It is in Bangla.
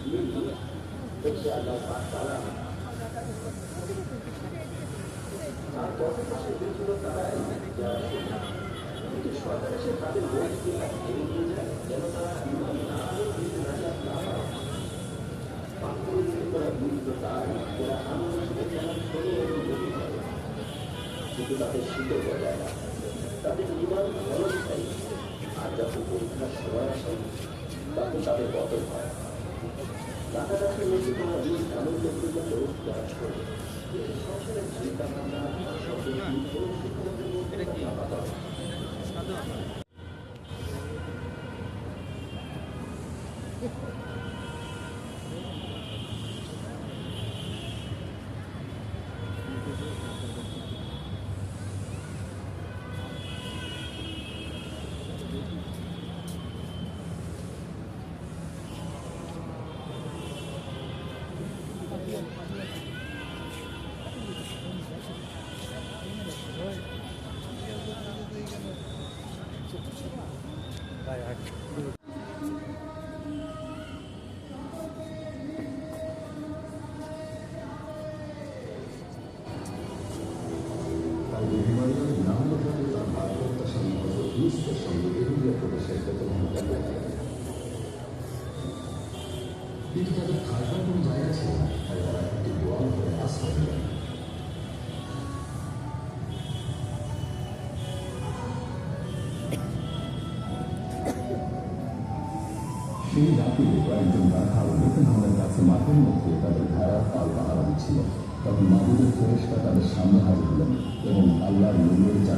হচ্ছে আল্লাহ পাক তাআলা। আর পথের পাশে বৃদ্ধ তারাই যারা কিন্তু সরকার এসে তাদের বয়সকে এড়িয়ে দিয়ে যায় যেন তারা ইমান না আনে কিন্তু নাজাত না পায়। পাপ করে দিতে করা বৃদ্ধ তারাই যারা আল্লাহর সাথে কেমন শোনে এবং গতি করে, কিন্তু তাদের শীতল বজায় না, তাদের ইমান ভালো চাই। আর যখন পরীক্ষার সময় আসে তখন তাদের পতন হয়। কাছাকাছি রয়েছে তোমার নিজ এমন লোকদের মতো যারা ছোট কিন্তু সংসারের চিন্তা ভাবনা শব্দ শিক্ষকদের মধ্যে আলাদা। কিন্তু তাদের থাকার কোনো জায়গা ছিল না, তাই তারা একটি গোয়াল করে আশ্রয় নিলেন। সেই রাতে কয়েকজন রাখাল মুসলমানদের কাছে মাঠের মধ্যে তাদের ভেড়া পাল পাহারা দিচ্ছিল। তখন মাহবুবের ফেরেশতা তাদের সামনে হাজির হলেন এবং আল্লাহর নূরের